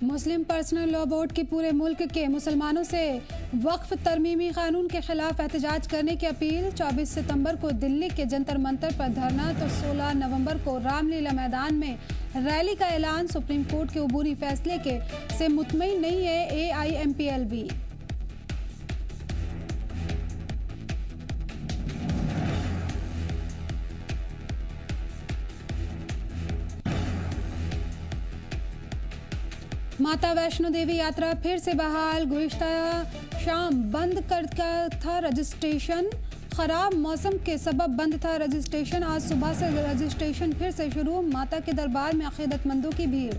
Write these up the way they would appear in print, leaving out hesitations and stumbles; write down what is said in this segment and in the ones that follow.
मुस्लिम personal law board की पूरे मुल्क के मुसलमानों से वक्फ तरमीमी कानून के खिलाफ एहतजाज करने की अपील। 24 सितंबर को दिल्ली के जंतर मंतर पर धरना तो 16 नवंबर को रामलीला मैदान में रैली का ऐलान। सुप्रीम कोर्ट के अबूरी फैसले के से मुतमईन नहीं है AIMPLB। माता वैष्णो देवी यात्रा फिर से बहाल। गुज़िश्ता शाम बंद कर था रजिस्ट्रेशन। खराब मौसम के सबब बंद था रजिस्ट्रेशन। आज सुबह से रजिस्ट्रेशन फिर से शुरू। माता के दरबार में अकीदतमंदों की भीड़।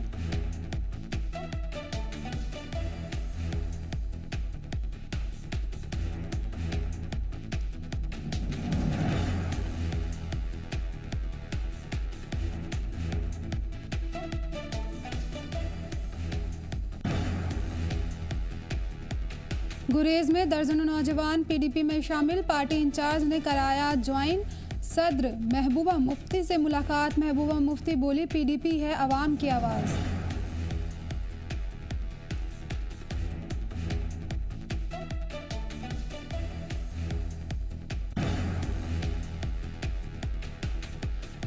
गुरेज में दर्जनों नौजवान PDP में शामिल। पार्टी इंचार्ज ने कराया ज्वाइन। सदर महबूबा मुफ्ती से मुलाकात। महबूबा मुफ्ती बोली, PDP है अवाम की आवाज़।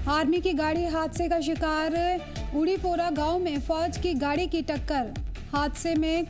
आर्मी की गाड़ी हादसे का शिकार। उड़ीपोरा गांव में फौज की गाड़ी की टक्कर। हादसे में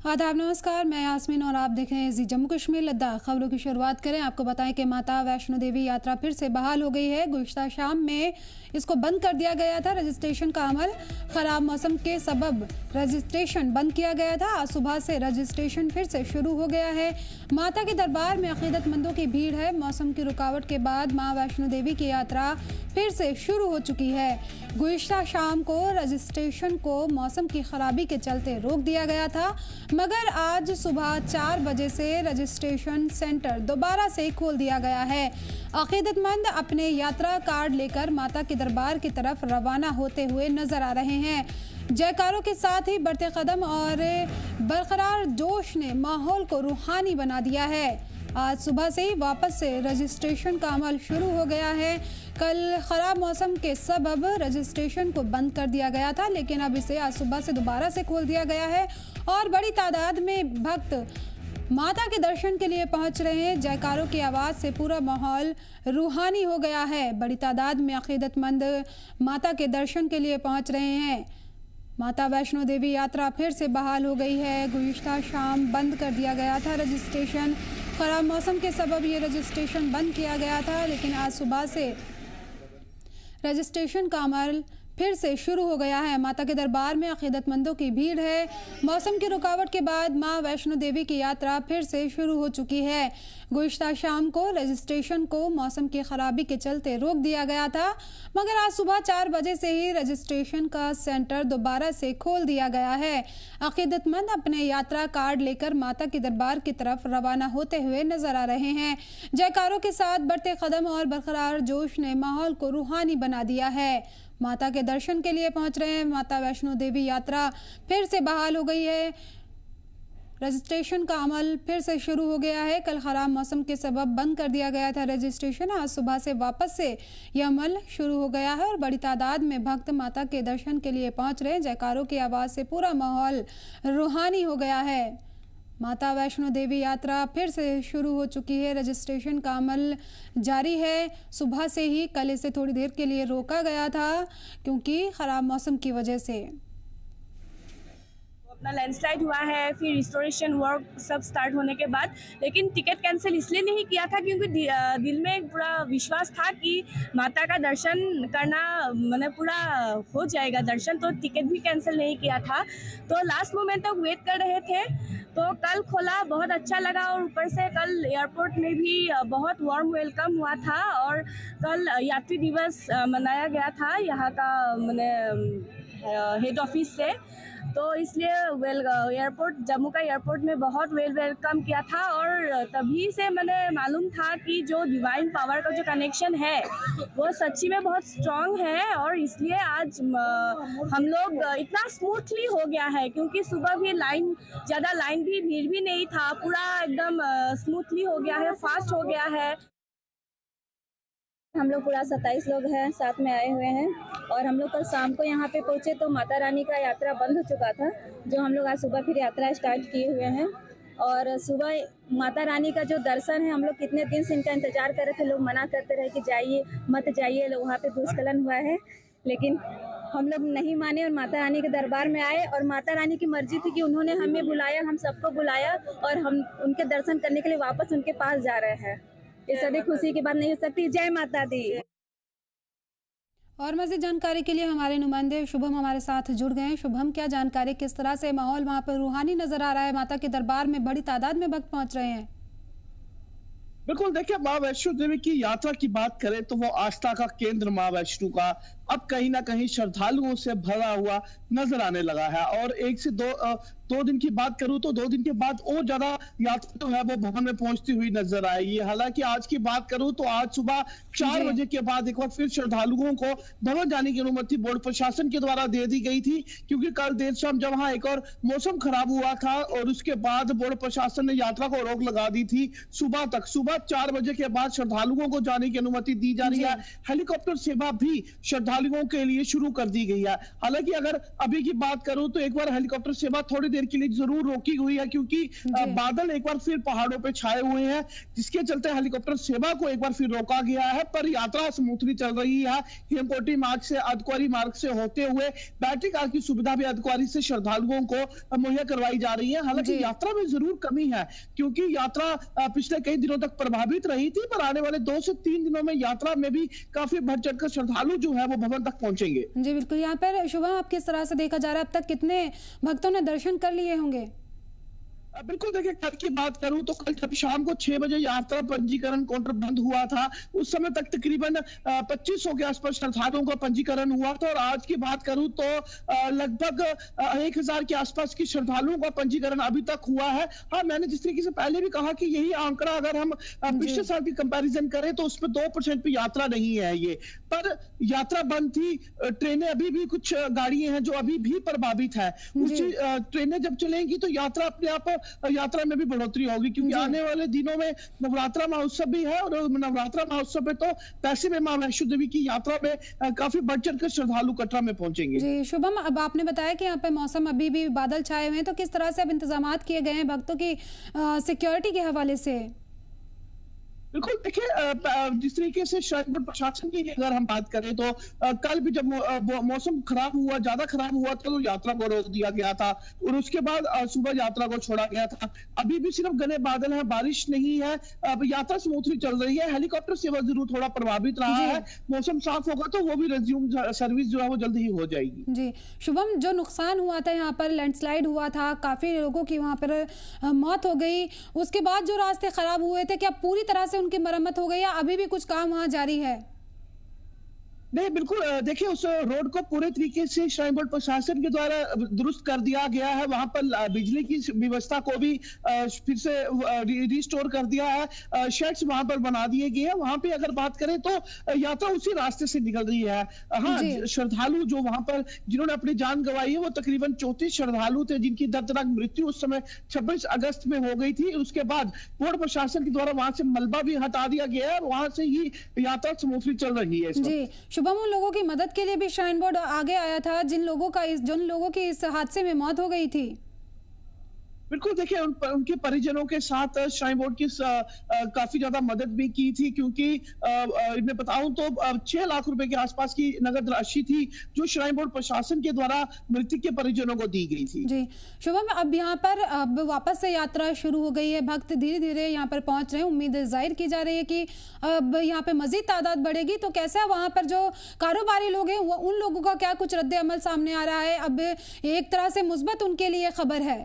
आदाब, नमस्कार। मैं यास्मीन और आप देख रहे हैं जी जम्मू कश्मीर लद्दाख। खबरों की शुरुआत करें। आपको बताएं कि माता वैष्णो देवी यात्रा फिर से बहाल हो गई है। गुज़िश्ता शाम में इसको बंद कर दिया गया था। रजिस्ट्रेशन का अमल खराब मौसम के सबब रजिस्ट्रेशन बंद किया गया था। आज सुबह से रजिस्ट्रेशन फिर से शुरू हो गया है। माता के दरबार में अकीदतमंदों की भीड़ है। मौसम की रुकावट के बाद माँ वैष्णो देवी की यात्रा फिर से शुरू हो चुकी है। गुज़िश्ता शाम को रजिस्ट्रेशन को मौसम की खराबी के चलते रोक दिया गया था, मगर आज सुबह 4 बजे से रजिस्ट्रेशन सेंटर दोबारा से खोल दिया गया है। अकीदतमंद अपने यात्रा कार्ड लेकर माता के दरबार की तरफ रवाना होते हुए नजर आ रहे हैं। जयकारों के साथ ही बढ़ते कदम और बरकरार जोश ने माहौल को रूहानी बना दिया है। आज सुबह से ही वापस से रजिस्ट्रेशन का अमल शुरू हो गया है। कल खराब मौसम के सबब रजिस्ट्रेशन को बंद कर दिया गया था, लेकिन अब इसे आज सुबह से दोबारा से खोल दिया गया है और बड़ी तादाद में भक्त माता के दर्शन के लिए पहुंच रहे हैं। जयकारों की आवाज़ से पूरा माहौल रूहानी हो गया है। बड़ी तादाद में अकीदतमंद माता के दर्शन के लिए पहुंच रहे हैं। माता वैष्णो देवी यात्रा फिर से बहाल हो गई है। गुज़िश्ता शाम बंद कर दिया गया था रजिस्ट्रेशन। खराब मौसम के सबब ये रजिस्ट्रेशन बंद किया गया था, लेकिन आज सुबह से रजिस्ट्रेशन का अमल फिर से शुरू हो गया है। माता के दरबार में अकीदतमंदों की भीड़ है। मौसम की रुकावट के बाद मां वैष्णो देवी की यात्रा फिर से शुरू हो चुकी है। गुज़िश्ता शाम को रजिस्ट्रेशन को मौसम की खराबी के चलते रोक दिया गया था, मगर आज सुबह 4 बजे से ही रजिस्ट्रेशन का सेंटर दोबारा से खोल दिया गया है। अकीदतमंद अपने यात्रा कार्ड लेकर माता के दरबार की तरफ रवाना होते हुए नजर आ रहे हैं। जयकारों के साथ बढ़ते कदम और बरकरार जोश ने माहौल को रूहानी बना दिया है। माता के दर्शन के लिए पहुंच रहे हैं। माता वैष्णो देवी यात्रा फिर से बहाल हो गई है। रजिस्ट्रेशन का अमल फिर से शुरू हो गया है। कल खराब मौसम के सबब बंद कर दिया गया था रजिस्ट्रेशन। आज सुबह से वापस से यह अमल शुरू हो गया है और बड़ी तादाद में भक्त माता के दर्शन के लिए पहुंच रहे हैं। जयकारों की आवाज़ से पूरा माहौल रूहानी हो गया है। माता वैष्णो देवी यात्रा फिर से शुरू हो चुकी है। रजिस्ट्रेशन का अमल जारी है। सुबह से ही कल इसे थोड़ी देर के लिए रोका गया था क्योंकि खराब मौसम की वजह से। अपना लैंडस्लाइड हुआ है, फिर रिस्टोरेशन वर्क सब स्टार्ट होने के बाद, लेकिन टिकट कैंसिल इसलिए नहीं किया था क्योंकि दिल में एक पूरा विश्वास था कि माता का दर्शन करना मैंने पूरा हो जाएगा दर्शन, तो टिकट भी कैंसिल नहीं किया था। तो लास्ट मोमेंट तक वेट कर रहे थे, तो कल खोला, बहुत अच्छा लगा। और ऊपर से कल एयरपोर्ट में भी बहुत वार्म वेलकम हुआ था और कल यात्री दिवस मनाया गया था यहाँ का मैंने हेड ऑफिस से, तो इसलिए एयरपोर्ट जम्मू का एयरपोर्ट में बहुत वेलकम किया था। और तभी से मैंने मालूम था कि जो डिवाइन पावर का जो कनेक्शन है वो सच्ची में बहुत स्ट्रांग है। और इसलिए आज हम लोग इतना स्मूथली हो गया है क्योंकि सुबह भी ज़्यादा लाइन भी भीड़ भी नहीं था, पूरा एकदम स्मूथली हो गया है, फास्ट हो गया है। हम लोग पूरा 27 लोग हैं, साथ में आए हुए हैं और हम लोग कल शाम को यहाँ पे पहुँचे तो माता रानी का यात्रा बंद हो चुका था, जो हम लोग आज सुबह फिर यात्रा स्टार्ट किए हुए हैं। और सुबह माता रानी का जो दर्शन है, हम लोग कितने दिन से इनका इंतजार कर रहे थे। लोग मना करते रहे कि जाइए मत जाइए, वहाँ पे भूस्खलन हुआ है, लेकिन हम लोग नहीं माने और माता रानी के दरबार में आए। और माता रानी की मर्जी थी कि उन्होंने हमें बुलाया, हम सबको बुलाया और हम उनके दर्शन करने के लिए वापस उनके पास जा रहे हैं। इस अधिक खुशी की बात नहीं हो सकती। जय माता दी। और मज़ीद जानकारी के लिए हमारे नुमाइंदे शुभम हमारे साथ जुड़ गए हैं। शुभम, क्या जानकारी, किस तरह से माहौल वहाँ पर रूहानी नजर आ रहा है? माता के दरबार में बड़ी तादाद में भक्त पहुंच रहे हैं। बिल्कुल, देखिए, माँ वैष्णो देवी की यात्रा की बात करें तो वो आस्था का केंद्र माँ वैष्णो का अब कहीं ना कहीं श्रद्धालुओं से भरा हुआ नजर आने लगा है। और एक से दो दिन की बात करूं तो 2 दिन के बाद और ज्यादा यात्रा जो है वो भवन में पहुंचती हुई नजर आएगी। हालांकि आज की बात करूं तो आज सुबह 4 बजे के बाद एक बार फिर श्रद्धालुओं को भवन जाने की अनुमति बोर्ड प्रशासन के द्वारा दे दी गई थी, क्योंकि कल देर शाम जब वहां एक और मौसम खराब हुआ था और उसके बाद बोर्ड प्रशासन ने यात्रा को रोक लगा दी थी सुबह तक। सुबह 4 बजे के बाद श्रद्धालुओं को जाने की अनुमति दी जा रही है। हेलीकॉप्टर सेवा भी श्रद्धालुओं के लिए शुरू कर दी गई है। हालांकि अगर अभी की बात करूं तो एक बार हेलीकॉप्टर सेवा थोड़ी देर के लिए जरूर रोकी हुई है, क्योंकि बादल एक बार फिर पहाड़ों पे छाए हुए हैं, जिसके चलते हेलीकॉप्टर सेवा को एक बार फिर रोका गया है। पर यात्रा स्मूथली चल रही है। हेमकोटी मार्ग से अर्धकुंवारी मार्ग से होते हुए बैटरी कार की सुविधा भी अर्धकुंवारी से श्रद्धालुओं को मुहैया करवाई जा रही है। हालांकि यात्रा में जरूर कमी है, क्योंकि यात्रा पिछले कई दिनों तक प्रभावित रही थी, पर आने वाले 2 से 3 दिनों में यात्रा में भी काफी बढ़ चढ़कर श्रद्धालु जो है वो भवन तक पहुंचेंगे। जी बिल्कुल। यहाँ पर शुभम, आप किस तरह से देखा जा रहा है, अब तक कितने भक्तों ने दर्शन कर लिए होंगे? बिल्कुल, देखिए, कल की बात करूं तो कल जब शाम को 6 बजे यात्रा पंजीकरण काउंटर बंद हुआ था, उस समय तक तकरीबन 2500 के आसपास श्रद्धालुओं का पंजीकरण हुआ था। और आज की बात करूं तो लगभग 1000 के आसपास की श्रद्धालुओं का पंजीकरण अभी तक हुआ है। हाँ, मैंने जिस तरीके से पहले भी कहा कि यही आंकड़ा अगर हम पिछले साल की कंपैरिजन करें तो उसमें 2% भी यात्रा नहीं है ये। पर यात्रा बंद थी, ट्रेनें अभी भी कुछ गाड़ियां हैं जो अभी भी प्रभावित है। ट्रेनें जब चलेंगी तो यात्रा अपने आप यात्रा में भी बढ़ोतरी होगी, क्योंकि आने वाले दिनों में नवरात्रा महोत्सव भी है। और नवरात्रा महोत्सव में तो वैसे में मां वैष्णो देवी की यात्रा में काफी बढ़ चढ़कर श्रद्धालु कटरा में पहुंचेंगे। जी शुभम, अब आपने बताया कि यहाँ पे मौसम अभी भी बादल छाए हुए हैं, तो किस तरह से अब इंतजामात किए गए हैं भक्तों की सिक्योरिटी के हवाले से? बिल्कुल, देखिए, जिस तरीके से श्राइन बोर्ड प्रशासन की अगर हम बात करें तो कल भी जब मौसम खराब हुआ, ज्यादा खराब हुआ था, तो यात्रा को रोक दिया गया था और उसके बाद सुबह यात्रा को छोड़ा गया था। अभी भी सिर्फ घने बादल हैं, बारिश नहीं है, यात्रा स्मूथली चल रही है। हेलीकॉप्टर सेवा जरूर थोड़ा प्रभावित रहा है। मौसम साफ होगा तो वो भी रिज्यूम सर्विस जो है वो जल्द ही हो जाएगी। जी शुभम, जो नुकसान हुआ था, यहाँ पर लैंडस्लाइड हुआ था, काफी लोगों की वहाँ पर मौत हो गई, उसके बाद जो रास्ते खराब हुए थे, क्या पूरी तरह से उनकी मरम्मत हो गई या अभी भी कुछ काम वहां जारी है? नहीं, बिल्कुल, देखिए, उस रोड को पूरे तरीके से श्राइन बोर्ड प्रशासन के द्वारा दुरुस्त कर दिया गया है। वहां पर बिजली की व्यवस्था को भी फिर से रिस्टोर कर दिया है। शेड्स वहां पर बना दिए गए हैं। वहां पे अगर बात करें तो यात्रा उसी रास्ते से निकल रही है। हाँ, श्रद्धालु जो वहां पर जिन्होंने अपनी जान गंवाई है वो तकरीबन 34 श्रद्धालु थे, जिनकी दर्दनाक मृत्यु उस समय 26 अगस्त में हो गई थी। उसके बाद बोर्ड प्रशासन के द्वारा वहां से मलबा भी हटा दिया गया है और वहां से ही यात्रा स्मूथली चल रही है। शुभम, उन लोगों की मदद के लिए भी श्राइन बोर्ड आगे आया था जिन लोगों की इस हादसे में मौत हो गई थी? बिल्कुल देखिए उनके परिजनों के साथ श्राइन बोर्ड की काफी ज्यादा मदद भी की थी क्योंकि मैं बताऊं तो 6 लाख रुपए के आसपास की नगद राशि थी जो श्राइन बोर्ड प्रशासन के द्वारा मृतक के परिजनों को दी गई थी। जी शुभम, अब यहाँ पर अब वापस से यात्रा शुरू हो गई है, भक्त धीरे धीरे यहाँ पर पहुंच रहे हैं। उम्मीद जाहिर की जा रही है कि अब यहाँ पे मजीद तादाद बढ़ेगी। तो कैसा वहाँ पर जो कारोबारी लोग हैं उन लोगों का क्या कुछ रद्द अमल सामने आ रहा है? अब एक तरह से मुस्बत उनके लिए खबर है।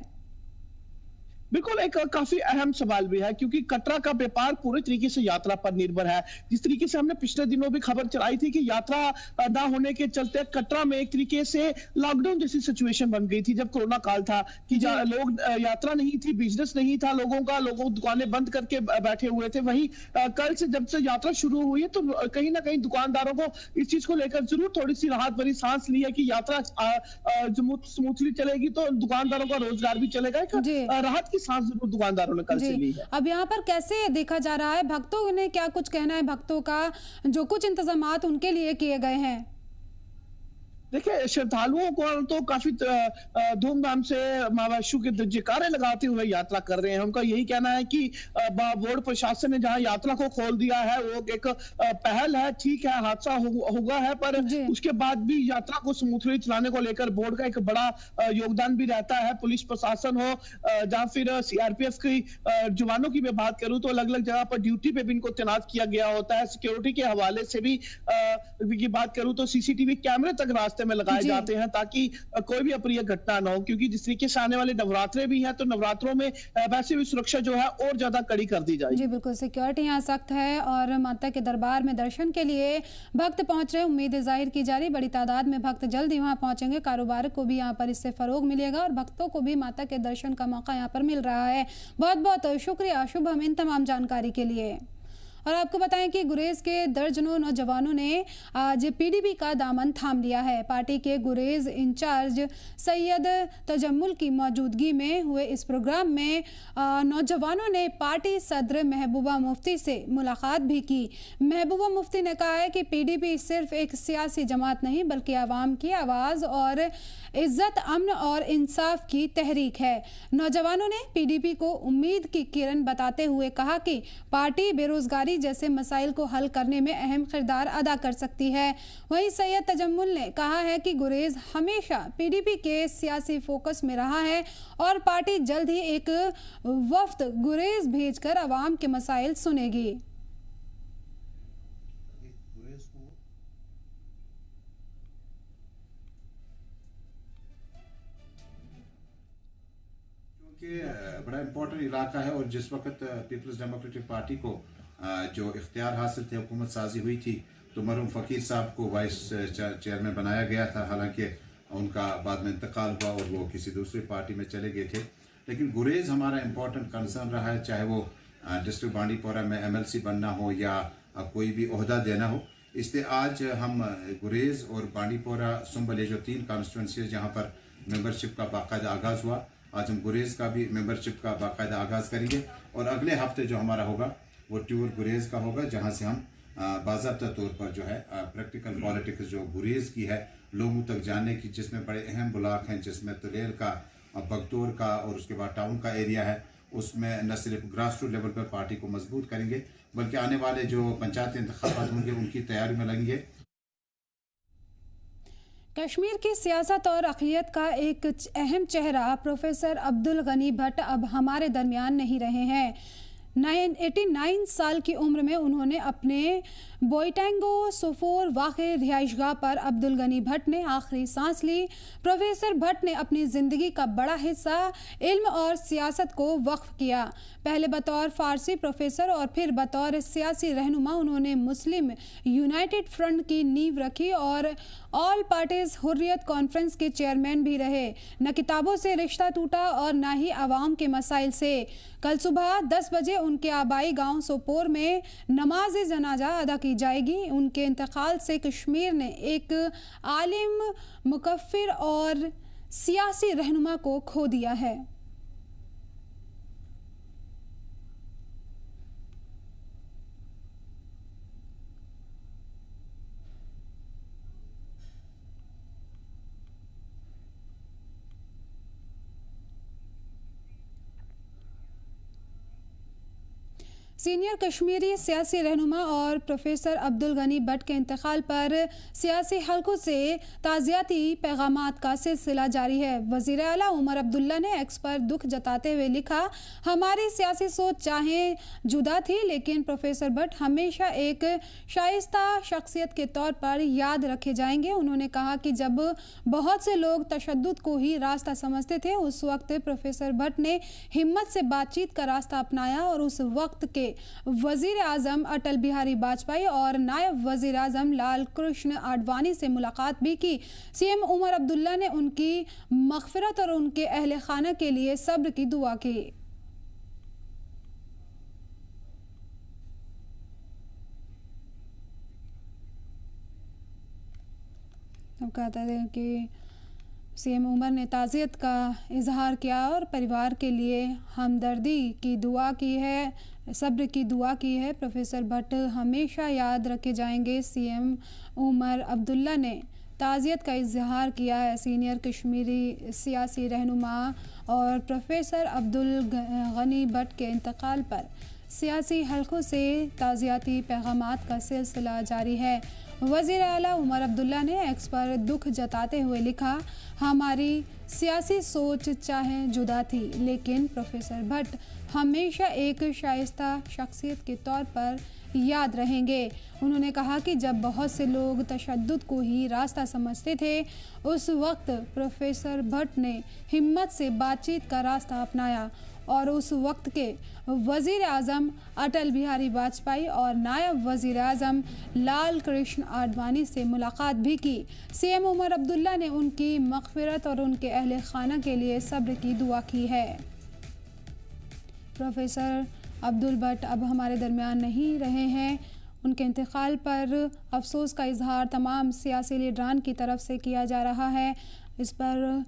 बिल्कुल एक काफी अहम सवाल भी है क्योंकि कटरा का व्यापार पूरे तरीके से यात्रा पर निर्भर है। जिस तरीके से हमने पिछले दिनों भी खबर चलाई थी कि यात्रा ना होने के चलते कटरा में एक तरीके से लॉकडाउन जैसी सिचुएशन बन गई थी जब कोरोना काल था कि लोग यात्रा नहीं थी, बिजनेस नहीं था लोगों का, लोगों दुकानें बंद करके बैठे हुए थे। वहीं कल से जब से यात्रा शुरू हुई है तो कहीं ना कहीं दुकानदारों को इस चीज को लेकर जरूर थोड़ी सी राहत भरी सांस ली है कि यात्रा स्मूथली चलेगी तो दुकानदारों का रोजगार भी चलेगा। राहत सांस जरूर दुकानदारों ने कल से ली है। अब यहाँ पर कैसे देखा जा रहा है, भक्तों ने क्या कुछ कहना है? भक्तों का जो कुछ इंतजामात उनके लिए किए गए हैं। देखिए श्रद्धालुओं को तो काफी धूमधाम से मां वैष्णो के जयकारे लगाते हुए यात्रा कर रहे हैं। उनका यही कहना है कि बोर्ड प्रशासन ने जहां यात्रा को खोल दिया है वो एक पहल है, ठीक है हादसा होगा है पर उसके बाद भी यात्रा को स्मूथली चलाने को लेकर बोर्ड का एक बड़ा योगदान भी रहता है। पुलिस प्रशासन हो जहां फिर सीआरपीएफ की जवानों की मैं बात करूं तो अलग अलग जगह पर ड्यूटी पे भी इनको तैनात किया गया होता है। सिक्योरिटी के हवाले से भी की बात करूं तो सीसीटीवी कैमरे तक में लगाए जाते हैं ताकि कोई भी अप्रिय घटना ना हो क्योंकि जिस तरीके से आने वाले नवरात्रे भी हैं तो नवरात्रों में वैसे भी सुरक्षा जो है और ज्यादा कड़ी कर दी जाएगी। जी बिल्कुल, सिक्योरिटी यहाँ सख्त है और माता के दरबार में दर्शन के लिए भक्त पहुंच रहे। उम्मीद जाहिर की जा रही बड़ी तादाद में भक्त जल्द ही वहां पहुंचेंगे। कारोबार को भी यहाँ पर इससे फरोग मिलेगा और भक्तों को भी माता के दर्शन का मौका यहाँ पर मिल रहा है। बहुत बहुत शुक्रिया शुभम इन तमाम जानकारी के लिए। और आपको बताएं कि गुरेज के दर्जनों नौजवानों ने आज पीडीपी का दामन थाम लिया है। पार्टी के गुरेज इंचार्ज सैयद तजम्मुल की मौजूदगी में हुए इस प्रोग्राम में नौजवानों ने पार्टी सदर महबूबा मुफ्ती से मुलाकात भी की। महबूबा मुफ्ती ने कहा है कि पीडीपी सिर्फ एक सियासी जमात नहीं बल्कि आवाम की आवाज़ और इज्जत, अमन और इंसाफ की तहरीक है। नौजवानों ने पीडीपी को उम्मीद की किरण बताते हुए कहा कि पार्टी बेरोजगारी जैसे मसाइल को हल करने में अहम किरदार अदा कर सकती है। वहीं सैयद तजम्मुल ने कहा है कि गुरेज हमेशा पीडीपी के सियासी फोकस में रहा है और पार्टी जल्द ही एक वफ्द गुरेज भेजकर अवाम के मसाइल सुनेगी। बड़ा इम्पोर्टेंट इलाका है और जिस वक्त पीपल्स डेमोक्रेटिक पार्टी को जो इख्तियार हासिल थे, हुकूमत साजी हुई थी तो मरहूम फ़कीर साहब को वाइस चेयरमैन बनाया गया था। हालांकि उनका बाद में इंतकाल हुआ और वो किसी दूसरी पार्टी में चले गए थे। लेकिन गुरेज हमारा इम्पोर्टेंट कंसर्न रहा है, चाहे वो डिस्ट्रिक्ट बांडीपोरा में एमएलसी बनना हो या कोई भी ओहदा देना हो। इसलिए आज हम गुरेज और बांडीपोरा सुंबल जो 3 कॉन्स्टिट्यूंसी जहाँ पर मेंबरशिप का बाकायदा आगाज़ हुआ, आज हम गुरेज का भी मेंबरशिप का बाकायदा आगाज़ करेंगे और अगले हफ्ते जो हमारा होगा वो टूर गुरेज का होगा जहां से हम बाज़ाब्ता तौर पर जो है प्रैक्टिकल पॉलिटिक्स जो गुरेज की है लोगों तक जानने की, जिसमें बड़े अहम ब्लॉक हैं, जिसमें तुलेल का, बगतौर का और उसके बाद टाउन का एरिया है, उसमें न सिर्फ ग्रास रूट लेवल पर पार्टी को मजबूत करेंगे बल्कि आने वाले जो पंचायती इंतखाबात होंगे उनकी तैयारी में लगेंगे। कश्मीर की सियासत और अक़लियत का एक अहम चेहरा प्रोफेसर अब्दुल गनी भट्ट अब हमारे दरमियान नहीं रहे हैं। 89 साल की उम्र में उन्होंने अपने बोईटेंगो सोफोर वाक़े रिहाइशगाह पर अब्दुल गनी भट्ट ने आखिरी सांस ली। प्रोफेसर भट्ट ने अपनी ज़िंदगी का बड़ा हिस्सा इल्म और सियासत को वक्फ किया। पहले बतौर फ़ारसी प्रोफेसर और फिर बतौर सियासी रहनुमा उन्होंने मुस्लिम यूनाइटेड फ्रंट की नींव रखी और ऑल पार्टीज़ हुर्रियत कॉन्फ्रेंस के चेयरमैन भी रहे। न किताबों से रिश्ता टूटा और न ही आवाम के मसाइल से। कल सुबह 10 बजे उनके आबाई गांव सोपोर में नमाज जनाजा अदा की जाएगी। उनके इंतकाल से कश्मीर ने एक आलिम, मुकफ़िर और सियासी रहनुमा को खो दिया है। सीनियर कश्मीरी सियासी रहनुमा और प्रोफेसर अब्दुल गनी भट्ट के इंतकाल पर सियासी हलकों से ताज़ियाती पैगामात का सिलसिला जारी है। वज़ीर आला उमर अब्दुल्ला ने एक्स पर दुख जताते हुए लिखा, हमारी सियासी सोच चाहे जुदा थी लेकिन प्रोफेसर भट्ट हमेशा एक शाइस्ता शख्सियत के तौर पर याद रखे जाएंगे। उन्होंने कहा कि जब बहुत से लोग तशद्दुद को ही रास्ता समझते थे, उस वक्त प्रोफेसर भट्ट ने हिम्मत से बातचीत का रास्ता अपनाया और उस वक्त के वजीर आजम अटल बिहारी वाजपेयी और नायब वजीर आजम लाल कृष्ण आडवाणी से मुलाकात भी की। सीएम उमर अब्दुल्ला ने उनकी मग़फ़िरत और उनके अहले खाना के लिए सब्र की दुआ की। अब कहते हैं कि सीएम उमर ने ताज़ियत का इजहार किया और परिवार के लिए हमदर्दी की दुआ की है, सब्र की दुआ की है। प्रोफेसर भट्ट हमेशा याद रखे जाएंगे, सीएम उमर अब्दुल्ला ने ताज़ियत का इजहार किया है। सीनियर कश्मीरी सियासी रहनुमा और प्रोफेसर अब्दुल गनी भट्ट के इंतकाल पर सियासी हलकों से ताज़ियाती पैगामात का सिलसिला जारी है। वज़ीर आला उमर अब्दुल्ला ने एक्स पर दुख जताते हुए लिखा, हमारी सियासी सोच चाहे जुदा थी लेकिन प्रोफेसर भट्ट हमेशा एक शाइस्ता शख्सियत के तौर पर याद रहेंगे। उन्होंने कहा कि जब बहुत से लोग तशद्दुद को ही रास्ता समझते थे, उस वक्त प्रोफेसर भट्ट ने हिम्मत से बातचीत का रास्ता अपनाया और उस वक्त के वज़ीर आज़म अटल बिहारी वाजपेयी और नायब वज़ीर आज़म लाल कृष्ण आडवाणी से मुलाकात भी की। सीएम उमर अब्दुल्ला ने उनकी मग़फ़िरत और उनके अहले खाना के लिए सब्र की दुआ की है। प्रोफेसर अब्दुल भट्ट अब हमारे दरमियान नहीं रहे हैं। उनके इंतकाल पर अफसोस का इजहार तमाम सियासी लीडरान की तरफ से किया जा रहा है। इस पर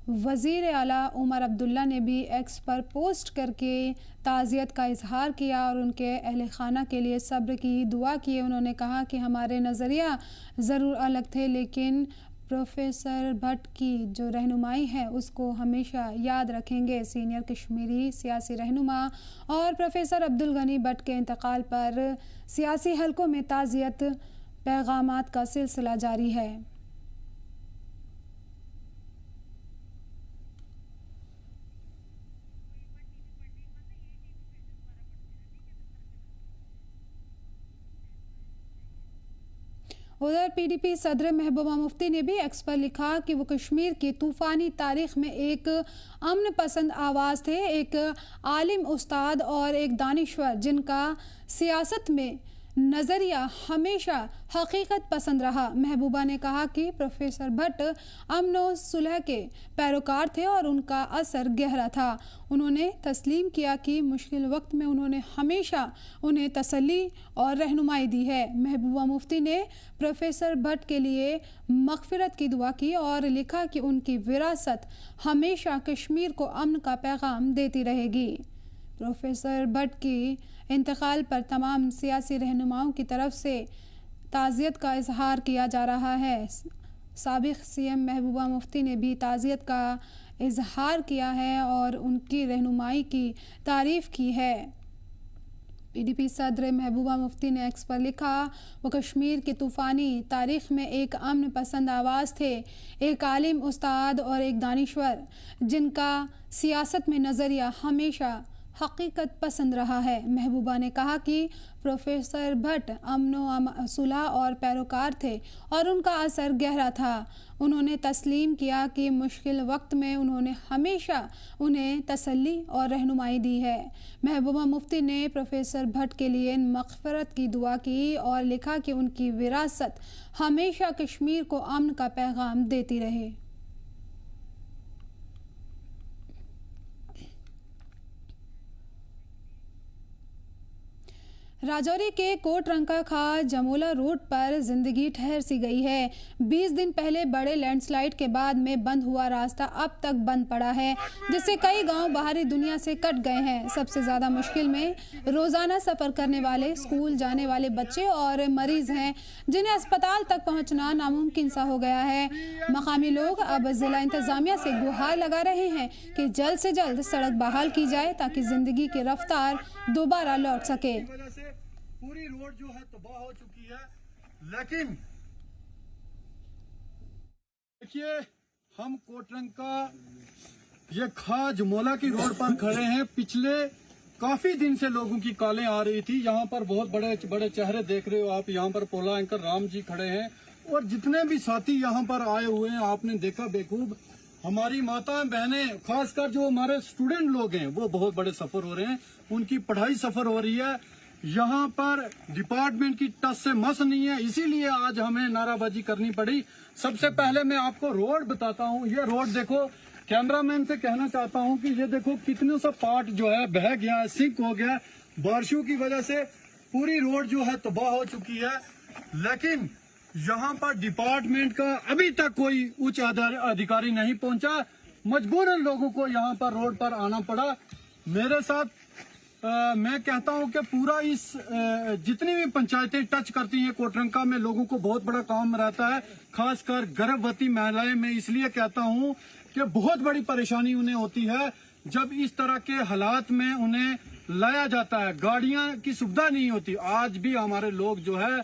वज़ीर आला उमर अब्दुल्ला ने भी एक्स पर पोस्ट करके ताज़ियत का इजहार किया और उनके अहले खाना के लिए सब्र की दुआ की। उन्होंने कहा कि हमारे नज़रिया ज़रूर अलग थे लेकिन प्रोफेसर भट्ट की जो रहनुमाई है उसको हमेशा याद रखेंगे। सीनियर कश्मीरी सियासी रहनुमा और प्रोफेसर अब्दुल गनी भट्ट के इंतकाल पर सियासी हलकों में ताज़ियत पैगामात का सिलसिला जारी है। उधर पीडीपी सदर महबूबा मुफ्ती ने भी एक्स पर लिखा कि वो कश्मीर की तूफ़ानी तारीख़ में एक अमन पसंद आवाज़ थे, एक आलिम उस्ताद और एक दानिश्वर जिनका सियासत में नज़रिया हमेशा हकीकत पसंद रहा। महबूबा ने कहा कि प्रोफेसर भट्ट अमन व सुलह के पैरोकार थे और उनका असर गहरा था। उन्होंने तस्लीम किया कि मुश्किल वक्त में उन्होंने हमेशा उन्हें तसल्ली और रहनुमाई दी है। महबूबा मुफ्ती ने प्रोफेसर भट्ट के लिए मग़फ़िरत की दुआ की और लिखा कि उनकी विरासत हमेशा कश्मीर को अमन का पैगाम देती रहेगी। प्रोफेसर भट्ट की इंतकाल पर तमाम सियासी रहनुमाओं की तरफ से ताज़ियत का इजहार किया जा रहा है। साबिक़ सीएम महबूबा मुफ्ती ने भी ताज़ियत का इजहार किया है और उनकी रहनुमाई की तारीफ़ की है। पीडीपी सदर महबूबा मुफ्ती ने एक्स पर लिखा, वो कश्मीर की तूफ़ानी तारीख़ में एक अमन पसंद आवाज़ थे, एक आलिम उस्ताद और एक दानिश्वर जिनका सियासत में नज़रिया हमेशा हकीकत पसंद रहा है। महबूबा ने कहा कि प्रोफेसर भट्ट अमन सुलह और पैरोकार थे और उनका असर गहरा था। उन्होंने तस्लीम किया कि मुश्किल वक्त में उन्होंने हमेशा उन्हें तसल्ली और रहनुमाई दी है। महबूबा मुफ्ती ने प्रोफेसर भट्ट के लिए मग़फ़िरत की दुआ की और लिखा कि उनकी विरासत हमेशा कश्मीर को अमन का पैगाम देती रहे। राजौरी के कोटरंका खा जमोला रोड पर जिंदगी ठहर सी गई है। 20 दिन पहले बड़े लैंडस्लाइड के बाद में बंद हुआ रास्ता अब तक बंद पड़ा है, जिससे कई गांव बाहरी दुनिया से कट गए हैं। सबसे ज्यादा मुश्किल में रोजाना सफर करने वाले, स्कूल जाने वाले बच्चे और मरीज हैं, जिन्हें अस्पताल तक पहुंचना नामुमकिन सा हो गया है। मकामी लोग अब जिला इंतजामिया से गुहार लगा रहे हैं कि जल्द से जल्द सड़क बहाल की जाए ताकि जिंदगी की रफ्तार दोबारा लौट सके। पूरी रोड जो है तबाह हो चुकी है, लेकिन देखिए हम कोटरंका ये खा जमोला की रोड पर खड़े हैं। पिछले काफी दिन से लोगों की कॉलें आ रही थी। यहाँ पर बहुत बड़े बड़े चेहरे देख रहे हो आप। यहाँ पर पोला एंकर राम जी खड़े हैं और जितने भी साथी यहाँ पर आए हुए हैं आपने देखा बेखूब। हमारी माताएं बहनें, खासकर जो हमारे स्टूडेंट लोग हैं वो बहुत बड़े सफर हो रहे हैं, उनकी पढ़ाई सफर हो रही है। यहाँ पर डिपार्टमेंट की टस से मस नहीं है, इसीलिए आज हमें नाराबाजी करनी पड़ी। सबसे पहले मैं आपको रोड बताता हूँ। ये रोड देखो, कैमरामैन से कहना चाहता हूँ कि ये देखो कितने सा पार्ट जो है बह गया है, सिंक हो गया। बारिशों की वजह से पूरी रोड जो है तबाह हो चुकी है, लेकिन यहाँ पर डिपार्टमेंट का अभी तक कोई उच्च अधिकारी नहीं पहुंचा। मजबूरन लोगों को यहाँ पर रोड पर आना पड़ा। मेरे साथ मैं कहता हूं कि पूरा इस जितनी भी पंचायतें टच करती हैं कोटरंका में, लोगों को बहुत बड़ा काम रहता है, खासकर गर्भवती महिलाएं। मैं इसलिए कहता हूं कि बहुत बड़ी परेशानी उन्हें होती है जब इस तरह के हालात में उन्हें लाया जाता है। गाड़ियां की सुविधा नहीं होती। आज भी हमारे लोग जो है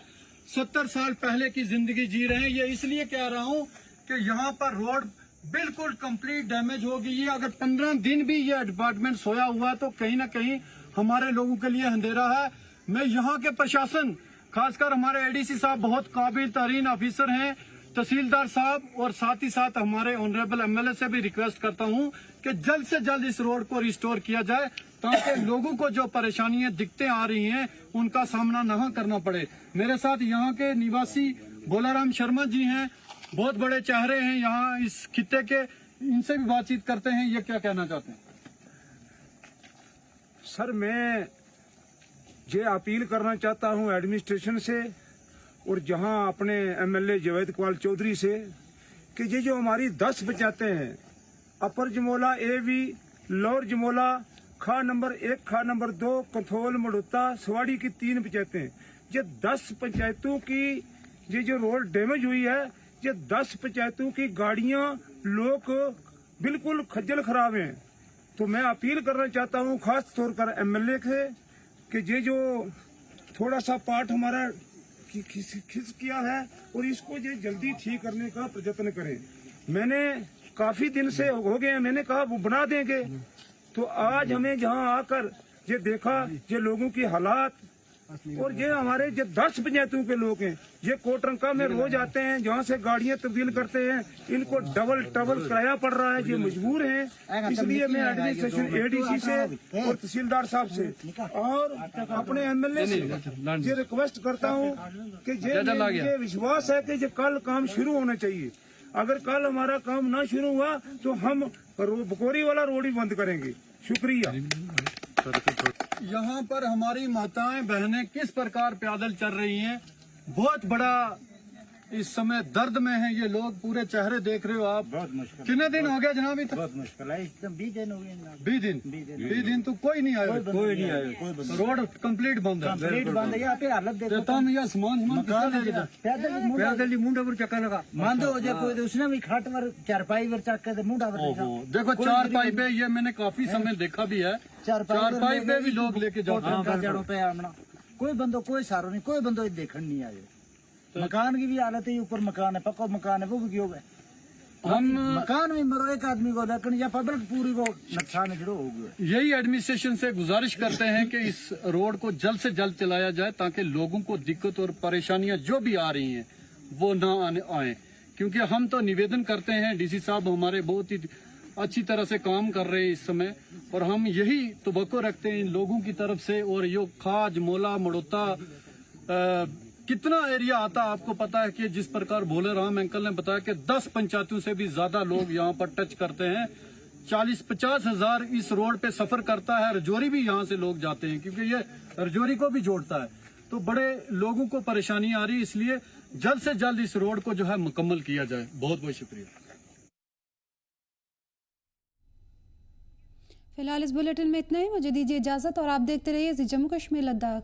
70 साल पहले की जिंदगी जी रहे हैं। ये इसलिए कह रहा हूं कि यहाँ पर रोड बिल्कुल कंप्लीट डैमेज हो गई है। अगर 15 दिन भी ये डिपार्टमेंट सोया हुआ तो कहीं ना कहीं हमारे लोगों के लिए अंधेरा है। मैं यहाँ के प्रशासन, खासकर हमारे एडीसी साहब बहुत काबिल तरीन ऑफिसर हैं, तहसीलदार साहब और साथ ही साथ हमारे ऑनरेबल एमएलए से भी रिक्वेस्ट करता हूँ कि जल्द से जल्द इस रोड को रिस्टोर किया जाए ताकि लोगों को जो परेशानियां दिक्कतें आ रही हैं उनका सामना न करना पड़े। मेरे साथ यहाँ के निवासी बोलाराम शर्मा जी हैं, बहुत बड़े चेहरे हैं यहाँ इस खित्ते के, इनसे भी बातचीत करते हैं। ये क्या कहना चाहते हैं? सर, मैं ये अपील करना चाहता हूँ एडमिनिस्ट्रेशन से और जहाँ अपने एमएलए जावेद इकबाल चौधरी से कि ये जो हमारी 10 पंचायतें हैं, अपर जमोला एवी, लोअर जमोला, खा नंबर 1, खा नंबर 2, कंथोल, मड़ोता, सवाड़ी की 3 पंचायतें, ये 10 पंचायतों की ये जो रोड डैमेज हुई है, ये 10 पंचायतों की गाड़ियां, लोग बिल्कुल खज्जल खराब हैं। तो मैं अपील करना चाहता हूँ खास तौर पर एमएलए से कि ये जो थोड़ा सा पार्ट हमारा खिस किया है और इसको ये जल्दी ठीक करने का प्रयत्न करें। मैंने काफी दिन से हो गए, मैंने कहा वो बना देंगे, तो आज हमें जहाँ आकर ये देखा ये लोगों की हालात, और ये हमारे जो 10 पंचायतों के लोग हैं, ये कोटरंका में रोज आते हैं, जहाँ से गाड़ियां तब्दील करते हैं, इनको डबल किराया पड़ रहा है, ये मजबूर हैं। इसलिए मैं एडमिनिस्ट्रेशन एडीसी से और तहसीलदार साहब से और अपने एमएलए से ये रिक्वेस्ट करता हूँ कि ये विश्वास है कि ये कल काम शुरू होना चाहिए। अगर कल हमारा काम ना शुरू हुआ तो हम बकोरी वाला रोड ही बंद करेंगे। शुक्रिया। यहाँ पर हमारी माताएं बहनें किस प्रकार पैदल चल रही हैं, बहुत बड़ा इस समय दर्द में है ये लोग। पूरे चेहरे देख रहे हो आप। बहुत मुश्किल। कितने दिन हो गया जनाब? बहुत मुश्किल है, एकदम 20 दिन हो गए। 20 दिन तो कोई नहीं आया, कोई नहीं आया, रोड कंप्लीट बंद है। यहाँ पे हालत देखो। पैदल मुंडा पर चक्कर लगा मान दो हो जाए कोई, उसने भी खाट पर चारपाई पर चक के मुंडा पर देखो, चारपाई पे ये मैंने काफी समय देखा भी है, चारपाई पे भी लोग लेके जाते हैं। कोई बंदो कोई सारो नहीं, कोई बंदो देखने नहीं आए। मकान की भी हालत है, ऊपर मकान है, पक्का मकान है, वो भी क्यों है? हम मकान में मरो एक आदमी को, लेकिन या पब्लिक पूरी को नुकसान हो गया। यही एडमिनिस्ट्रेशन से गुजारिश करते हैं कि इस रोड को जल्द से जल्द चलाया जाए ताकि लोगों को दिक्कत और परेशानियां जो भी आ रही हैं वो ना आए। क्योंकि हम तो निवेदन करते हैं, डीसी साहब हमारे बहुत ही अच्छी तरह से काम कर रहे हैं इस समय, और हम यही तवक्को रखते हैं इन लोगों की तरफ से। और यो खाज, मोला, मड़ोता, कितना एरिया आता है आपको पता है कि जिस प्रकार भोले राम अंकल ने बताया कि 10 पंचायतों से भी ज्यादा लोग यहाँ पर टच करते हैं। 40-50 हजार इस रोड पे सफर करता है। रजौरी भी यहाँ से लोग जाते हैं क्योंकि ये रजौरी को भी जोड़ता है, तो बड़े लोगों को परेशानी आ रही है, इसलिए जल्द से जल्द इस रोड को जो है मुकम्मल किया जाए। बहुत बहुत शुक्रिया। फिलहाल इस बुलेटिन में इतना ही, मुझे दीजिए इजाजत और आप देखते रहिए जम्मू कश्मीर लद्दाख।